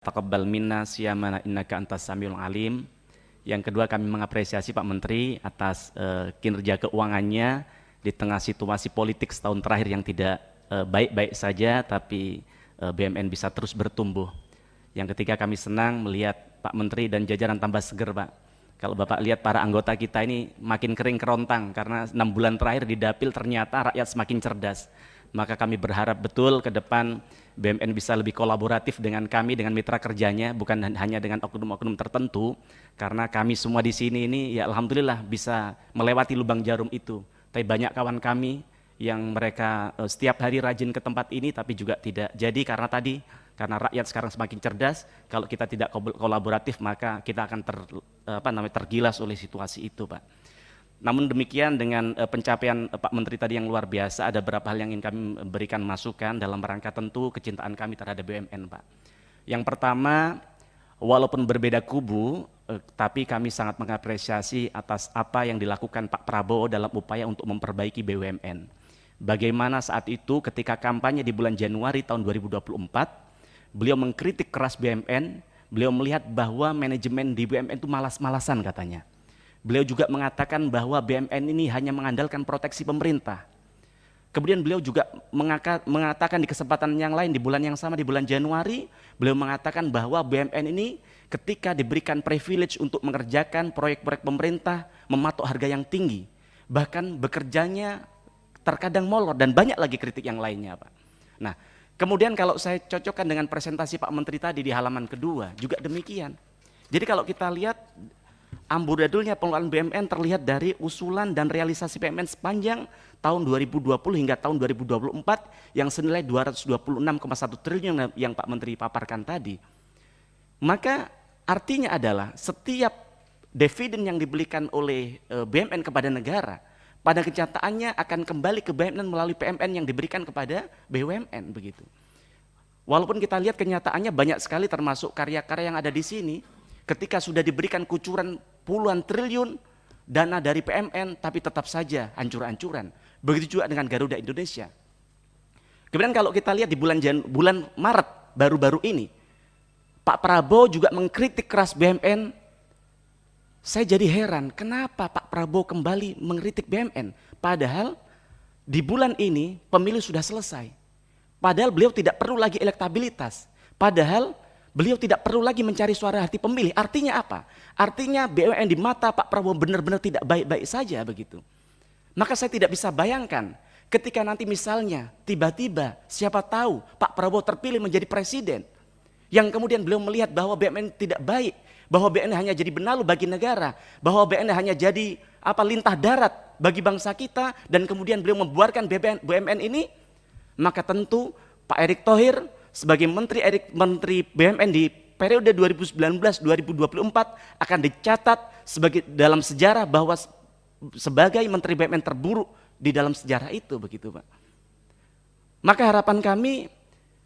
Taqabbal minna siyamana innaka antas samiul alim. Yang kedua, kami mengapresiasi Pak Menteri atas kinerja keuangannya di tengah situasi politik setahun terakhir yang tidak baik-baik saja, tapi BUMN bisa terus bertumbuh. Yang ketiga, kami senang melihat Pak Menteri dan jajaran tambah seger, Pak. Kalau Bapak lihat para anggota kita ini makin kering kerontang karena 6 bulan terakhir di Dapil ternyata rakyat semakin cerdas. Maka kami berharap betul ke depan BUMN bisa lebih kolaboratif dengan kami, dengan mitra kerjanya, bukan hanya dengan oknum-oknum tertentu, karena kami semua di sini ini ya alhamdulillah bisa melewati lubang jarum itu. Tapi banyak kawan kami yang mereka setiap hari rajin ke tempat ini tapi juga tidak jadi karena rakyat sekarang semakin cerdas. Kalau kita tidak kolaboratif maka kita akan tergilas oleh situasi itu, Pak. Namun demikian, dengan pencapaian Pak Menteri tadi yang luar biasa, ada beberapa hal yang ingin kami berikan masukan dalam rangka tentu kecintaan kami terhadap BUMN, Pak. Yang pertama, walaupun berbeda kubu, tapi kami sangat mengapresiasi atas apa yang dilakukan Pak Prabowo dalam upaya untuk memperbaiki BUMN. Bagaimana saat itu ketika kampanye di bulan Januari tahun 2024, beliau mengkritik keras BUMN, beliau melihat bahwa manajemen di BUMN itu malas-malasan katanya. Beliau juga mengatakan bahwa BUMN ini hanya mengandalkan proteksi pemerintah. Kemudian beliau juga mengatakan di kesempatan yang lain di bulan yang sama, di bulan Januari, beliau mengatakan bahwa BUMN ini ketika diberikan privilege untuk mengerjakan proyek-proyek pemerintah, mematok harga yang tinggi, bahkan bekerjanya terkadang molor dan banyak lagi kritik yang lainnya, Pak. Nah, kemudian kalau saya cocokkan dengan presentasi Pak Menteri tadi di halaman kedua, juga demikian. Jadi kalau kita lihat amburadulnya pengelolaan BUMN terlihat dari usulan dan realisasi BUMN sepanjang tahun 2020 hingga tahun 2024 yang senilai 226,1 triliun yang Pak Menteri paparkan tadi. Maka artinya adalah setiap dividen yang diberikan oleh BUMN kepada negara, pada kenyataannya akan kembali ke BUMN melalui PMN yang diberikan kepada BUMN begitu. Walaupun kita lihat kenyataannya banyak sekali termasuk karya-karya yang ada di sini, ketika sudah diberikan kucuran puluhan triliun dana dari PMN, tapi tetap saja hancur-hancuran. Begitu juga dengan Garuda Indonesia. Kemudian kalau kita lihat di bulan Maret baru-baru ini, Pak Prabowo juga mengkritik keras BUMN. Saya jadi heran, kenapa Pak Prabowo kembali mengkritik BUMN? Padahal di bulan ini pemilu sudah selesai. Padahal beliau tidak perlu lagi elektabilitas. Padahal beliau tidak perlu lagi mencari suara hati pemilih. Artinya apa? Artinya BUMN di mata Pak Prabowo benar-benar tidak baik-baik saja begitu. Maka saya tidak bisa bayangkan ketika nanti misalnya tiba-tiba siapa tahu Pak Prabowo terpilih menjadi presiden, yang kemudian beliau melihat bahwa BUMN tidak baik, bahwa BUMN hanya jadi benalu bagi negara, bahwa BUMN hanya jadi lintah darat bagi bangsa kita, dan kemudian beliau membuarkan BUMN ini, maka tentu Pak Erick Thohir sebagai Menteri BUMN di periode 2019-2024 akan dicatat sebagai dalam sejarah bahwa sebagai Menteri BUMN terburuk di dalam sejarah itu begitu, Pak. Maka harapan kami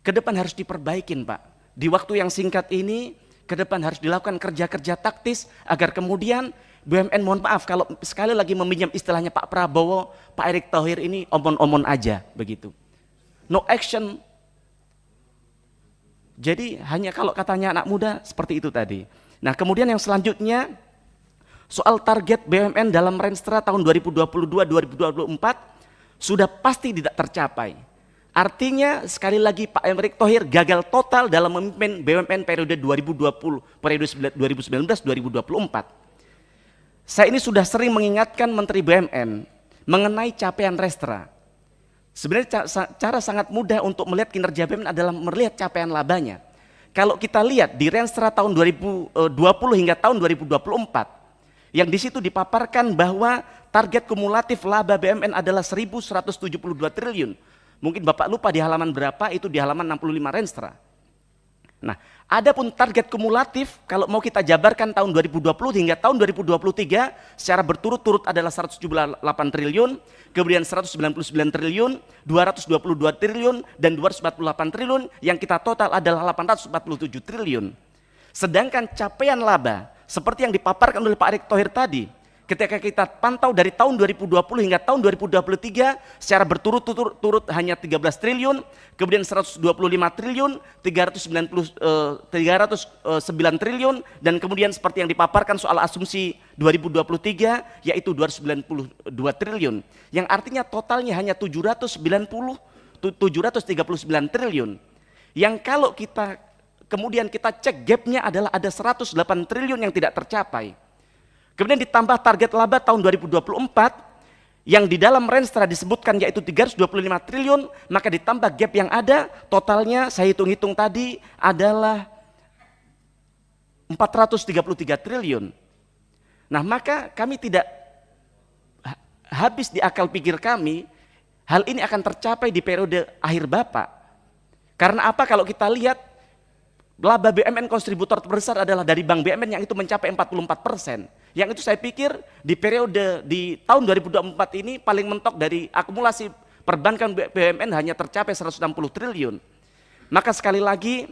ke depan harus diperbaikin, Pak. Di waktu yang singkat ini ke depan harus dilakukan kerja-kerja taktis agar kemudian BUMN, mohon maaf kalau sekali lagi meminjam istilahnya Pak Prabowo, Pak Erick Thohir ini omon-omon aja begitu. No action. Jadi hanya kalau katanya anak muda seperti itu tadi. Nah, kemudian yang selanjutnya soal target BUMN dalam Renstra tahun 2022-2024 sudah pasti tidak tercapai. Artinya sekali lagi Pak Erick Thohir gagal total dalam memimpin BUMN periode 2019-2024. Saya ini sudah sering mengingatkan Menteri BUMN mengenai capaian Renstra. Sebenarnya cara sangat mudah untuk melihat kinerja BUMN adalah melihat capaian labanya. Kalau kita lihat di Renstra tahun 2020 hingga tahun 2024, yang di situ dipaparkan bahwa target kumulatif laba BUMN adalah 1.172 triliun. Mungkin Bapak lupa di halaman berapa, itu di halaman 65 Renstra. Nah, adapun target kumulatif kalau mau kita jabarkan tahun 2020 hingga tahun 2023 secara berturut-turut adalah 178 triliun, kemudian 199 triliun, 222 triliun, dan 248 triliun, yang kita total adalah 847 triliun. Sedangkan capaian laba seperti yang dipaparkan oleh Pak Erick Thohir tadi, Ketika kita pantau dari tahun 2020 hingga tahun 2023 secara berturut-turut hanya 13 triliun, kemudian 125 triliun, 309 triliun, dan kemudian seperti yang dipaparkan soal asumsi 2023 yaitu 292 triliun, yang artinya totalnya hanya 739 triliun. Yang kalau kita kemudian kita cek gapnya adalah ada 108 triliun yang tidak tercapai. Kemudian ditambah target laba tahun 2024 yang di dalam Renstra disebutkan yaitu 325 triliun, maka ditambah gap yang ada, totalnya saya hitung-hitung tadi adalah 433 triliun. Nah, maka kami tidak habis di akal pikir kami, hal ini akan tercapai di periode akhir Bapak. Karena apa? Kalau kita lihat laba BUMN kontributor terbesar adalah dari Bank BUMN yang itu mencapai 44%. Yang itu saya pikir di periode di tahun 2024 ini paling mentok dari akumulasi perbankan BUMN hanya tercapai 160 triliun. Maka sekali lagi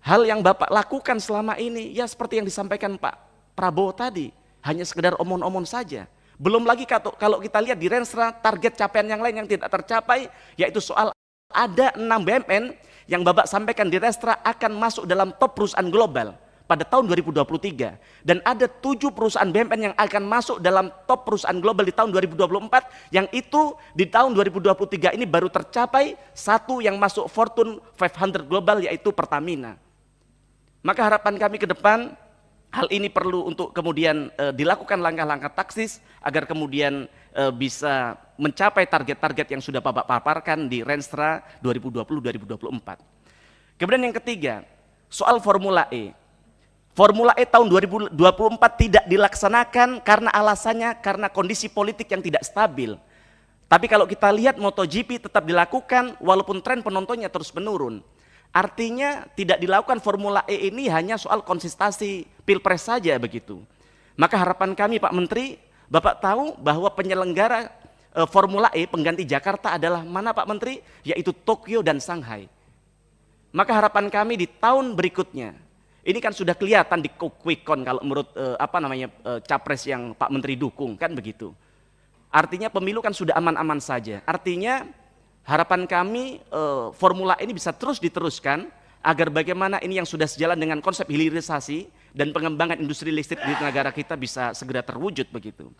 hal yang Bapak lakukan selama ini ya seperti yang disampaikan Pak Prabowo tadi, hanya sekedar omong-omong saja. Belum lagi kalau kita lihat di Renstra target capaian yang lain yang tidak tercapai, yaitu soal ada 6 BUMN yang Bapak sampaikan di Renstra akan masuk dalam top perusahaan global pada tahun 2023, dan ada 7 perusahaan BUMN yang akan masuk dalam top perusahaan global di tahun 2024, yang itu di tahun 2023 ini baru tercapai satu yang masuk Fortune 500 global yaitu Pertamina. Maka harapan kami ke depan hal ini perlu untuk kemudian dilakukan langkah-langkah taktis agar kemudian bisa mencapai target-target yang sudah Bapak paparkan di Renstra 2020-2024. Kemudian yang ketiga, soal Formula E. Formula E tahun 2024 tidak dilaksanakan karena alasannya karena kondisi politik yang tidak stabil. Tapi kalau kita lihat MotoGP tetap dilakukan walaupun tren penontonnya terus menurun. Artinya tidak dilakukan Formula E ini hanya soal konsistensi Pilpres saja begitu. Maka harapan kami Pak Menteri, Bapak tahu bahwa penyelenggara Formula E pengganti Jakarta adalah mana Pak Menteri? Yaitu Tokyo dan Shanghai. Maka harapan kami di tahun berikutnya, ini kan sudah kelihatan di quick count kalau menurut capres yang Pak Menteri dukung kan begitu. Artinya pemilu kan sudah aman-aman saja. Artinya harapan kami formula ini bisa terus diteruskan agar bagaimana ini yang sudah sejalan dengan konsep hilirisasi dan pengembangan industri listrik di negara kita bisa segera terwujud begitu.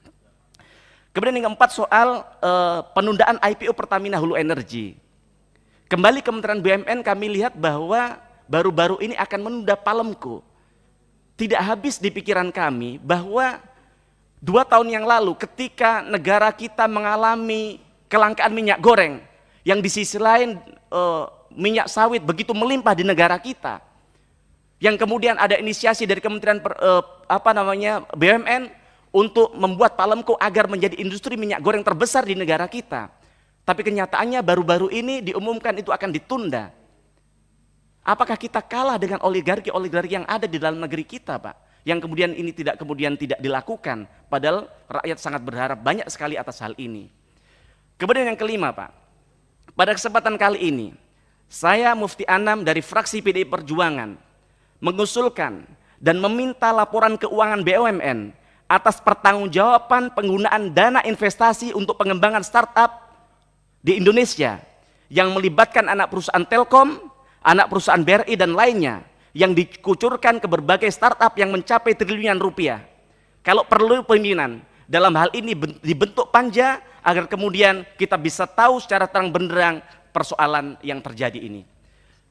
Kemudian yang keempat soal penundaan IPO Pertamina Hulu Energy. Kembali Kementerian BUMN kami lihat bahwa baru-baru ini akan menunda Palemco. Tidak habis di pikiran kami bahwa 2 tahun yang lalu ketika negara kita mengalami kelangkaan minyak goreng, yang di sisi lain minyak sawit begitu melimpah di negara kita, yang kemudian ada inisiasi dari Kementerian BUMN untuk membuat Palemco agar menjadi industri minyak goreng terbesar di negara kita. Tapi kenyataannya baru-baru ini diumumkan itu akan ditunda. Apakah kita kalah dengan oligarki yang ada di dalam negeri kita, Pak? Yang kemudian ini tidak dilakukan, padahal rakyat sangat berharap banyak sekali atas hal ini. Kemudian yang kelima, Pak, pada kesempatan kali ini, saya Mufti Anam dari fraksi PDI Perjuangan mengusulkan dan meminta laporan keuangan BUMN atas pertanggungjawaban penggunaan dana investasi untuk pengembangan startup di Indonesia yang melibatkan anak perusahaan Telkom, anak perusahaan BRI dan lainnya yang dikucurkan ke berbagai startup yang mencapai triliunan rupiah. Kalau perlu pimpinan dalam hal ini dibentuk panja agar kemudian kita bisa tahu secara terang benderang persoalan yang terjadi ini.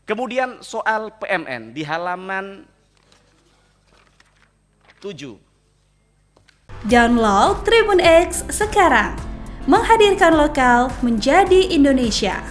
Kemudian soal PMN di halaman 7. Download Tribun X sekarang, menghadirkan lokal menjadi Indonesia.